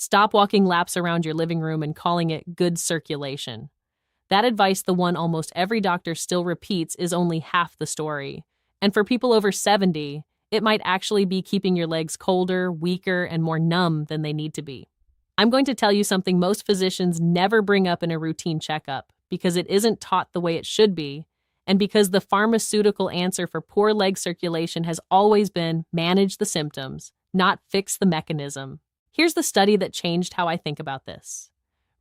Stop walking laps around your living room and calling it good circulation. That advice, the one almost every doctor still repeats, is only half the story. And for people over 70, it might actually be keeping your legs colder, weaker, and more numb than they need to be. I'm going to tell you something most physicians never bring up in a routine checkup because it isn't taught the way it should be, and because the pharmaceutical answer for poor leg circulation has always been manage the symptoms, not fix the mechanism. Here's the study that changed how I think about this.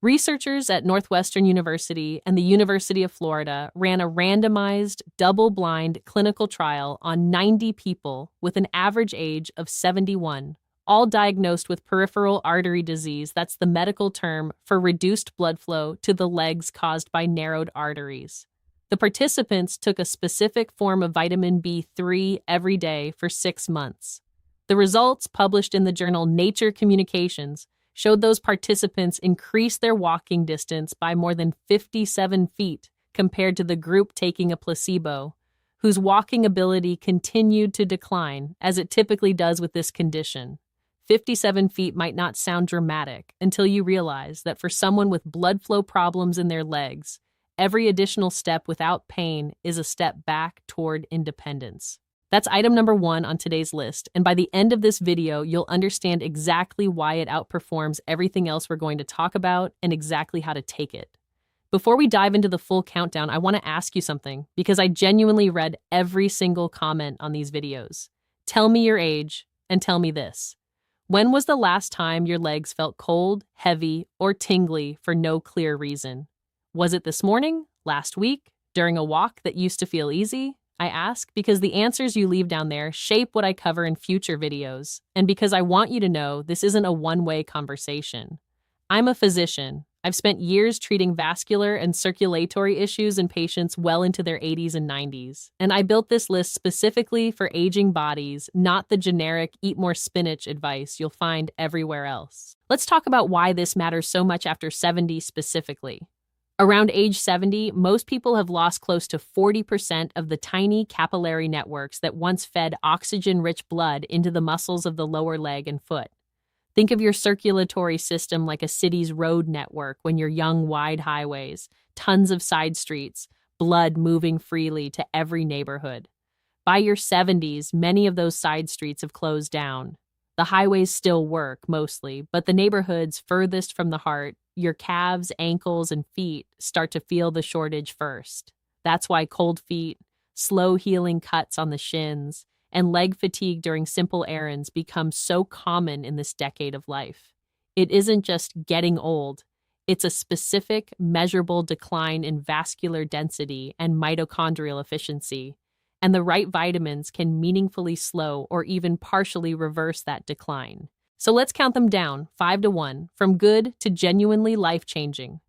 Researchers at Northwestern University and the University of Florida ran a randomized, double-blind clinical trial on 90 people with an average age of 71, all diagnosed with peripheral artery disease. That's the medical term for reduced blood flow to the legs caused by narrowed arteries. The participants took a specific form of vitamin B3 every day for 6 months. The results, published in the journal Nature Communications, showed those participants increase their walking distance by more than 57 feet compared to the group taking a placebo, whose walking ability continued to decline, as it typically does with this condition. 57 feet might not sound dramatic until you realize that for someone with blood flow problems in their legs, every additional step without pain is a step back toward independence. That's item number 1 on today's list, and by the end of this video, you'll understand exactly why it outperforms everything else we're going to talk about and exactly how to take it. Before we dive into the full countdown, I want to ask you something, because I genuinely read every single comment on these videos. Tell me your age, and tell me this. When was the last time your legs felt cold, heavy, or tingly for no clear reason? Was it this morning, last week, during a walk that used to feel easy? I ask because the answers you leave down there shape what I cover in future videos, and because I want you to know this isn't a one-way conversation. I'm a physician. I've spent years treating vascular and circulatory issues in patients well into their 80s and 90s, and I built this list specifically for aging bodies, not the generic eat more spinach advice you'll find everywhere else. Let's talk about why this matters so much after 70 specifically. Around age 70, most people have lost close to 40% of the tiny capillary networks that once fed oxygen-rich blood into the muscles of the lower leg and foot. Think of your circulatory system like a city's road network when you're young, wide highways, tons of side streets, blood moving freely to every neighborhood. By your 70s, many of those side streets have closed down. The highways still work, mostly, but the neighborhoods furthest from the heart, your calves, ankles, and feet, start to feel the shortage first. That's why cold feet, slow healing cuts on the shins, and leg fatigue during simple errands become so common in this decade of life. It isn't just getting old. It's a specific, measurable decline in vascular density and mitochondrial efficiency, and the right vitamins can meaningfully slow or even partially reverse that decline. So let's count them down, 5 to 1, from good to genuinely life-changing.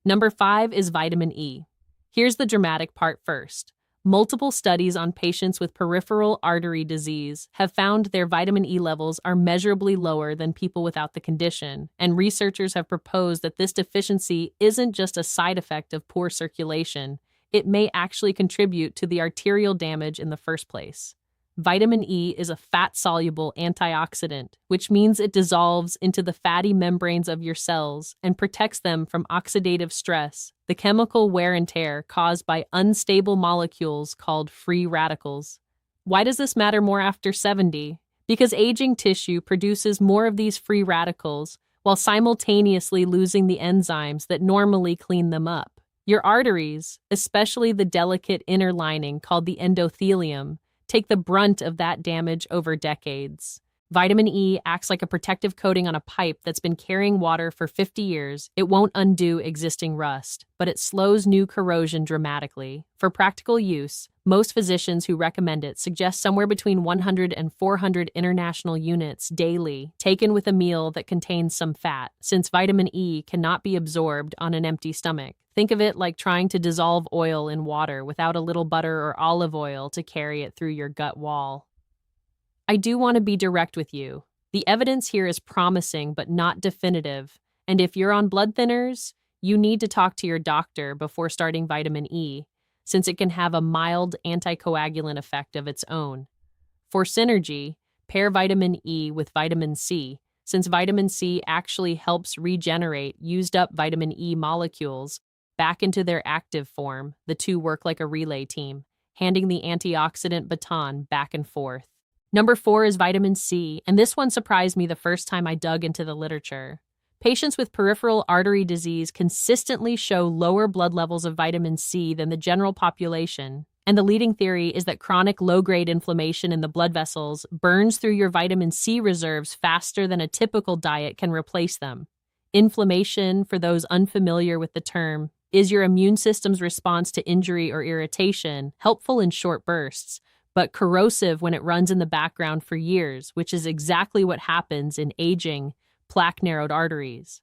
Number 5 is vitamin E. Here's the dramatic part first. Multiple studies on patients with peripheral artery disease have found their vitamin E levels are measurably lower than people without the condition, and researchers have proposed that this deficiency isn't just a side effect of poor circulation. It may actually contribute to the arterial damage in the first place. Vitamin E is a fat-soluble antioxidant, which means it dissolves into the fatty membranes of your cells and protects them from oxidative stress, the chemical wear and tear caused by unstable molecules called free radicals. Why does this matter more after 70? Because aging tissue produces more of these free radicals while simultaneously losing the enzymes that normally clean them up. Your arteries, especially the delicate inner lining called the endothelium, take the brunt of that damage over decades. Vitamin E acts like a protective coating on a pipe that's been carrying water for 50 years. It won't undo existing rust, but it slows new corrosion dramatically. For practical use, most physicians who recommend it suggest somewhere between 100 and 400 international units daily, taken with a meal that contains some fat, since vitamin E cannot be absorbed on an empty stomach. Think of it like trying to dissolve oil in water without a little butter or olive oil to carry it through your gut wall. I do want to be direct with you. The evidence here is promising but not definitive, and if you're on blood thinners, you need to talk to your doctor before starting vitamin E, since it can have a mild anticoagulant effect of its own. For synergy, pair vitamin E with vitamin C, since vitamin C actually helps regenerate used-up vitamin E molecules back into their active form. The two work like a relay team, handing the antioxidant baton back and forth. Number 4 is vitamin C, and this one surprised me the first time I dug into the literature. Patients with peripheral artery disease consistently show lower blood levels of vitamin C than the general population, and the leading theory is that chronic low-grade inflammation in the blood vessels burns through your vitamin C reserves faster than a typical diet can replace them. Inflammation, for those unfamiliar with the term, is your immune system's response to injury or irritation, helpful in short bursts, but corrosive when it runs in the background for years, which is exactly what happens in aging, plaque-narrowed arteries.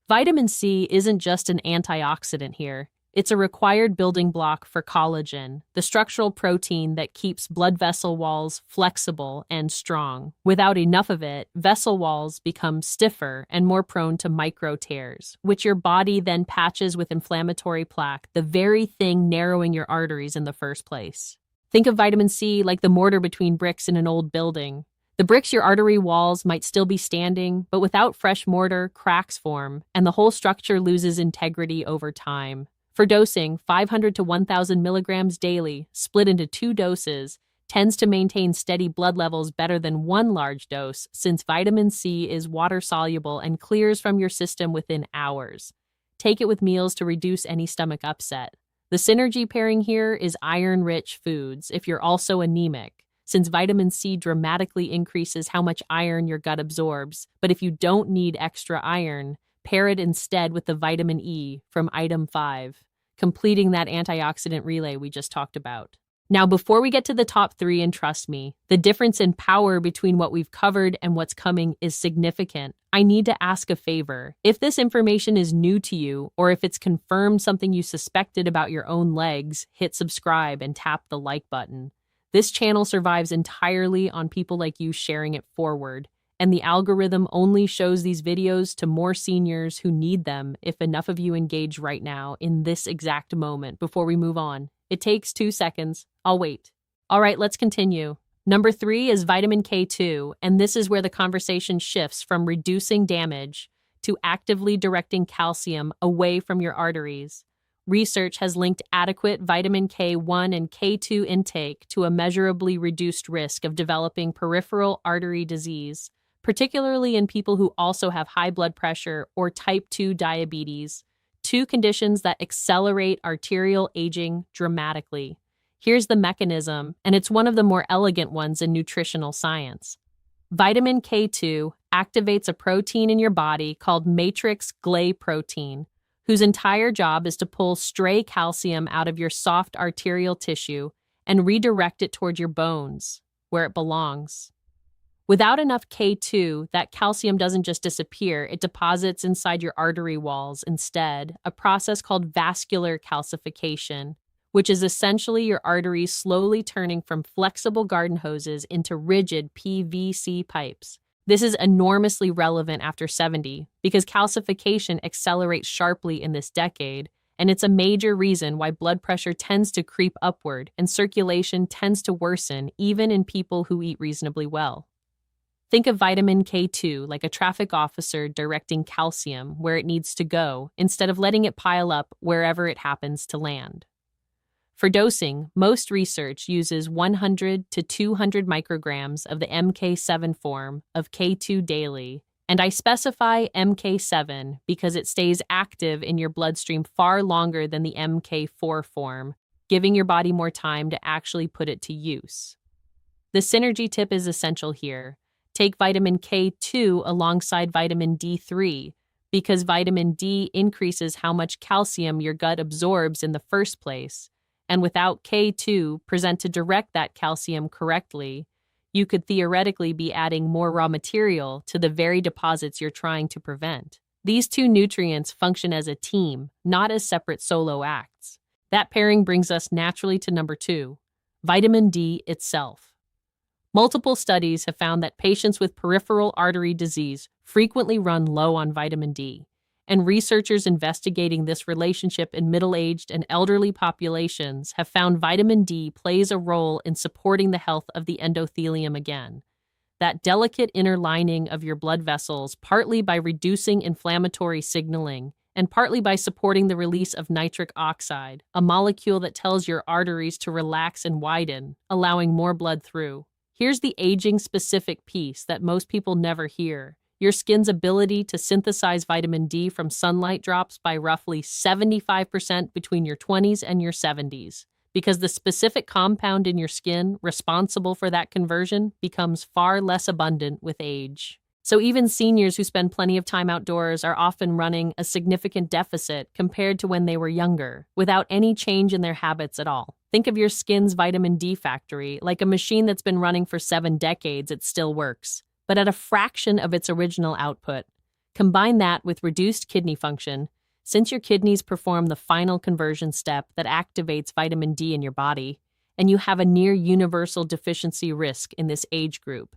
Vitamin C isn't just an antioxidant here. It's a required building block for collagen, the structural protein that keeps blood vessel walls flexible and strong. Without enough of it, vessel walls become stiffer and more prone to micro tears, which your body then patches with inflammatory plaque, the very thing narrowing your arteries in the first place. Think of vitamin C like the mortar between bricks in an old building. The bricks your artery walls might still be standing, but without fresh mortar, cracks form, and the whole structure loses integrity over time. For dosing, 500 to 1,000 milligrams daily, split into 2 doses, tends to maintain steady blood levels better than one large dose, since vitamin C is water-soluble and clears from your system within hours. Take it with meals to reduce any stomach upset. The synergy pairing here is iron-rich foods if you're also anemic, since vitamin C dramatically increases how much iron your gut absorbs. But if you don't need extra iron, pair it instead with the vitamin E from item 5, completing that antioxidant relay we just talked about. Now, before we get to the top 3, and trust me, the difference in power between what we've covered and what's coming is significant, I need to ask a favor. If this information is new to you, or if it's confirmed something you suspected about your own legs, hit subscribe and tap the like button. This channel survives entirely on people like you sharing it forward, and the algorithm only shows these videos to more seniors who need them if enough of you engage right now in this exact moment before we move on. It takes 2 seconds. I'll wait. All right, let's continue. Number 3 is vitamin K2, and this is where the conversation shifts from reducing damage to actively directing calcium away from your arteries. Research has linked adequate vitamin K1 and K2 intake to a measurably reduced risk of developing peripheral artery disease, particularly in people who also have high blood pressure or type 2 diabetes, 2 conditions that accelerate arterial aging dramatically. Here's the mechanism, and it's one of the more elegant ones in nutritional science. Vitamin K2 activates a protein in your body called matrix Glay protein, whose entire job is to pull stray calcium out of your soft arterial tissue and redirect it toward your bones, where it belongs. Without enough K2, that calcium doesn't just disappear, it deposits inside your artery walls instead, a process called vascular calcification, which is essentially your arteries slowly turning from flexible garden hoses into rigid PVC pipes. This is enormously relevant after 70 because calcification accelerates sharply in this decade, and it's a major reason why blood pressure tends to creep upward and circulation tends to worsen even in people who eat reasonably well. Think of vitamin K2 like a traffic officer directing calcium where it needs to go instead of letting it pile up wherever it happens to land. For dosing, most research uses 100 to 200 micrograms of the MK7 form of K2 daily, and I specify MK7 because it stays active in your bloodstream far longer than the MK4 form, giving your body more time to actually put it to use. The synergy tip is essential here. Take vitamin K2 alongside vitamin D3 because vitamin D increases how much calcium your gut absorbs in the first place. And without K2 present to direct that calcium correctly, you could theoretically be adding more raw material to the very deposits you're trying to prevent. These 2 nutrients function as a team, not as separate solo acts. That pairing brings us naturally to number 2, vitamin D itself. Multiple studies have found that patients with peripheral artery disease frequently run low on vitamin D, and researchers investigating this relationship in middle-aged and elderly populations have found vitamin D plays a role in supporting the health of the endothelium again. that delicate inner lining of your blood vessels, partly by reducing inflammatory signaling and partly by supporting the release of nitric oxide, a molecule that tells your arteries to relax and widen, allowing more blood through. Here's the aging-specific piece that most people never hear. Your skin's ability to synthesize vitamin D from sunlight drops by roughly 75% between your 20s and your 70s, because the specific compound in your skin responsible for that conversion becomes far less abundant with age. So even seniors who spend plenty of time outdoors are often running a significant deficit compared to when they were younger, without any change in their habits at all. Think of your skin's vitamin D factory like a machine that's been running for 7 decades. It still works, but at a fraction of its original output. Combine that with reduced kidney function, since your kidneys perform the final conversion step that activates vitamin D in your body, and you have a near universal deficiency risk in this age group.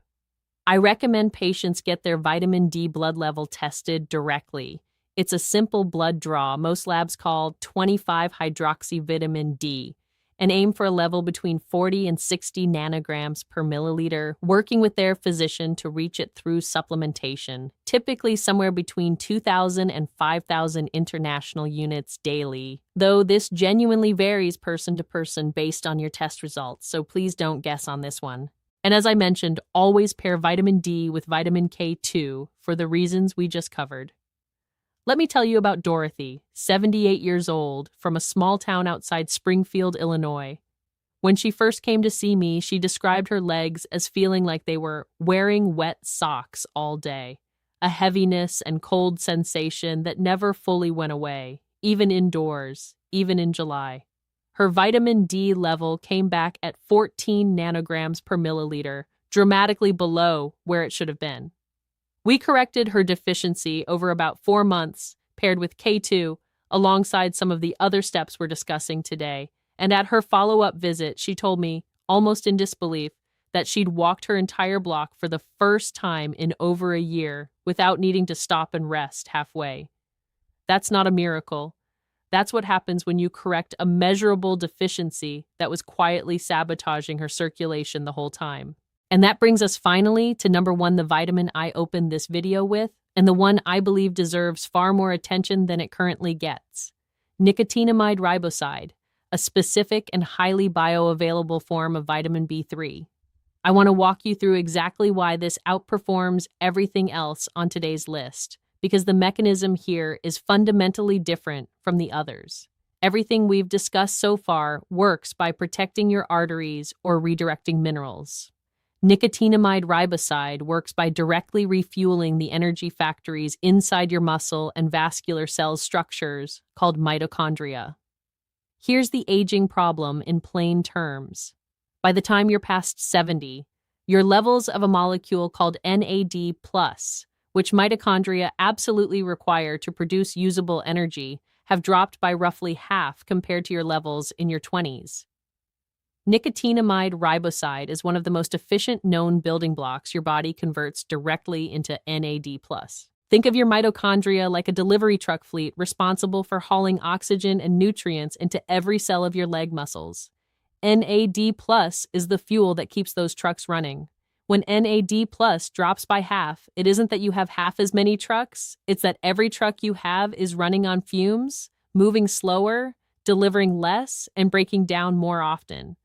I recommend patients get their vitamin D blood level tested directly. It's a simple blood draw most labs call 25-hydroxyvitamin D, and aim for a level between 40 and 60 nanograms per milliliter, working with their physician to reach it through supplementation, typically somewhere between 2,000 and 5,000 international units daily, though this genuinely varies person to person based on your test results, so please don't guess on this one. And as I mentioned, always pair vitamin D with vitamin K2 for the reasons we just covered. Let me tell you about Dorothy, 78 years old, from a small town outside Springfield, Illinois. When she first came to see me, she described her legs as feeling like they were wearing wet socks all day, a heaviness and cold sensation that never fully went away, even indoors, even in July. Her vitamin D level came back at 14 nanograms per milliliter, dramatically below where it should have been. We corrected her deficiency over about 4 months, paired with K2, alongside some of the other steps we're discussing today, and at her follow-up visit, she told me, almost in disbelief, that she'd walked her entire block for the first time in over a year without needing to stop and rest halfway. That's not a miracle. That's what happens when you correct a measurable deficiency that was quietly sabotaging her circulation the whole time. And that brings us finally to number 1, the vitamin I opened this video with, and the one I believe deserves far more attention than it currently gets. Nicotinamide riboside, a specific and highly bioavailable form of vitamin B3. I want to walk you through exactly why this outperforms everything else on today's list, because the mechanism here is fundamentally different from the others. Everything we've discussed so far works by protecting your arteries or redirecting minerals. Nicotinamide riboside works by directly refueling the energy factories inside your muscle and vascular cell structures called mitochondria. Here's the aging problem in plain terms. By the time you're past 70, your levels of a molecule called NAD+, which mitochondria absolutely require to produce usable energy, have dropped by roughly half compared to your levels in your 20s. Nicotinamide riboside is one of the most efficient known building blocks your body converts directly into NAD+. Think of your mitochondria like a delivery truck fleet responsible for hauling oxygen and nutrients into every cell of your leg muscles. NAD+ is the fuel that keeps those trucks running. When NAD+ drops by half, it isn't that you have half as many trucks, it's that every truck you have is running on fumes, moving slower, delivering less, and breaking down more often.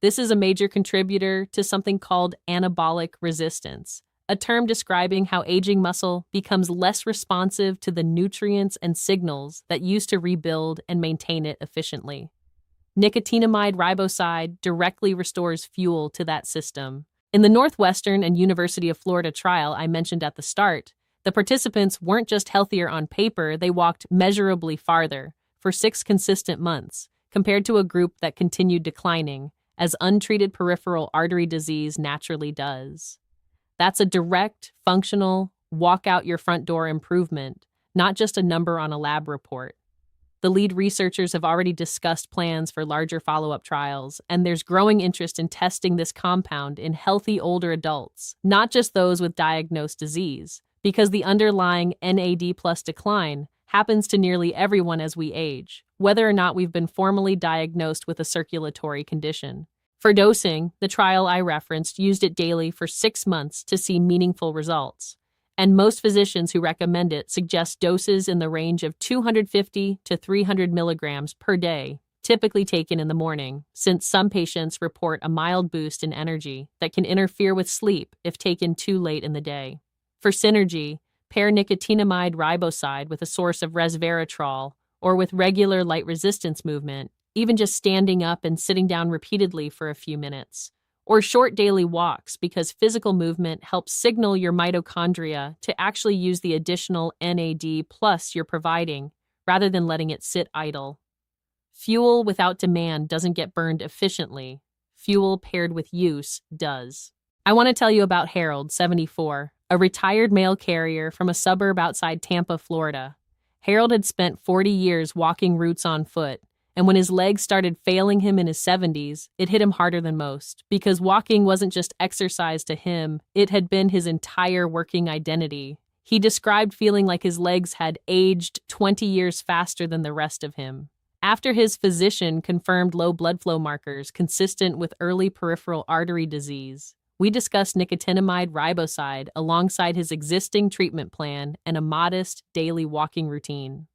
This is a major contributor to something called anabolic resistance, a term describing how aging muscle becomes less responsive to the nutrients and signals that used to rebuild and maintain it efficiently. Nicotinamide riboside directly restores fuel to that system. In the Northwestern and University of Florida trial I mentioned at the start, the participants weren't just healthier on paper, they walked measurably farther for 6 consistent months, compared to a group that continued declining, as untreated peripheral artery disease naturally does. That's a direct, functional, walk-out-your-front-door improvement, not just a number on a lab report. The lead researchers have already discussed plans for larger follow-up trials, and there's growing interest in testing this compound in healthy older adults, not just those with diagnosed disease, because the underlying NAD+ decline happens to nearly everyone as we age, whether or not we've been formally diagnosed with a circulatory condition. For dosing, the trial I referenced used it daily for 6 months to see meaningful results, and most physicians who recommend it suggest doses in the range of 250 to 300 milligrams per day, typically taken in the morning, since some patients report a mild boost in energy that can interfere with sleep if taken too late in the day. For synergy, pair nicotinamide riboside with a source of resveratrol or with regular light resistance movement, even just standing up and sitting down repeatedly for a few minutes, or short daily walks because physical movement helps signal your mitochondria to actually use the additional NAD plus you're providing rather than letting it sit idle. Fuel without demand doesn't get burned efficiently. Fuel paired with use does. I want to tell you about Harold, 74, a retired mail carrier from a suburb outside Tampa, Florida. Harold had spent 40 years walking routes on foot, and when his legs started failing him in his 70s, it hit him harder than most, because walking wasn't just exercise to him, it had been his entire working identity. He described feeling like his legs had aged 20 years faster than the rest of him. After his physician confirmed low blood flow markers consistent with early peripheral artery disease, we discussed nicotinamide riboside alongside his existing treatment plan and a modest daily walking routine.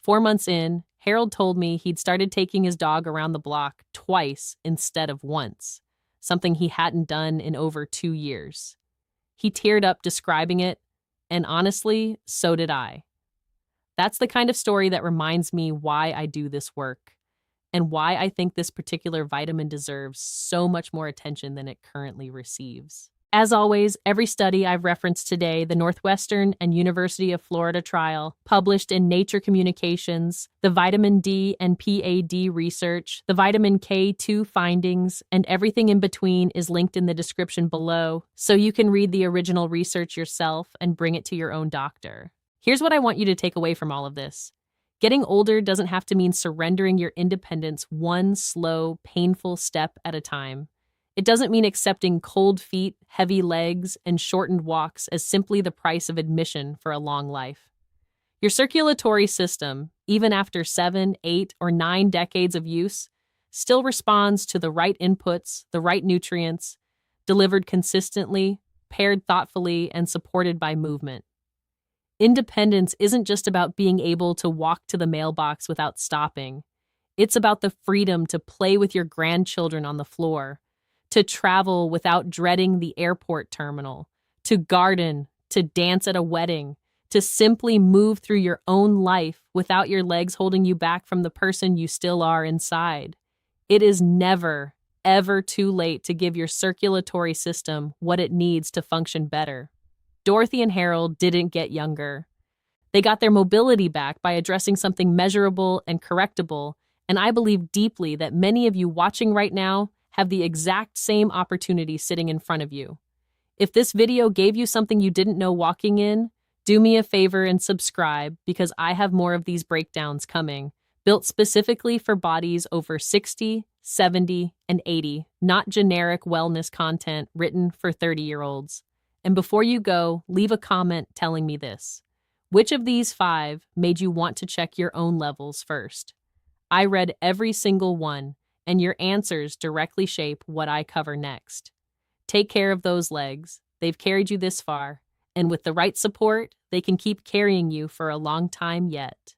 4 months in, Harold told me he'd started taking his dog around the block twice instead of once, something he hadn't done in over 2 years. He teared up describing it, and honestly, so did I. That's the kind of story that reminds me why I do this work, and why I think this particular vitamin deserves so much more attention than it currently receives. As always, every study I've referenced today, the Northwestern and University of Florida trial, published in Nature Communications, the vitamin D and PAD research, the vitamin K2 findings, and everything in between is linked in the description below, so you can read the original research yourself and bring it to your own doctor. Here's what I want you to take away from all of this. Getting older doesn't have to mean surrendering your independence one slow, painful step at a time. It doesn't mean accepting cold feet, heavy legs, and shortened walks as simply the price of admission for a long life. Your circulatory system, even after 7, 8, or 9 decades of use, still responds to the right inputs, the right nutrients, delivered consistently, paired thoughtfully, and supported by movement. Independence isn't just about being able to walk to the mailbox without stopping. It's about the freedom to play with your grandchildren on the floor, to travel without dreading the airport terminal, to garden, to dance at a wedding, to simply move through your own life without your legs holding you back from the person you still are inside. It is never, ever too late to give your circulatory system what it needs to function better. Dorothy and Harold didn't get younger. They got their mobility back by addressing something measurable and correctable, and I believe deeply that many of you watching right now have the exact same opportunity sitting in front of you. If this video gave you something you didn't know walking in, do me a favor and subscribe, because I have more of these breakdowns coming, built specifically for bodies over 60, 70, and 80, not generic wellness content written for 30-year-olds. And before you go, leave a comment telling me this. Which of these 5 made you want to check your own levels first? I read every single one, and your answers directly shape what I cover next. Take care of those legs. They've carried you this far, and with the right support, they can keep carrying you for a long time yet.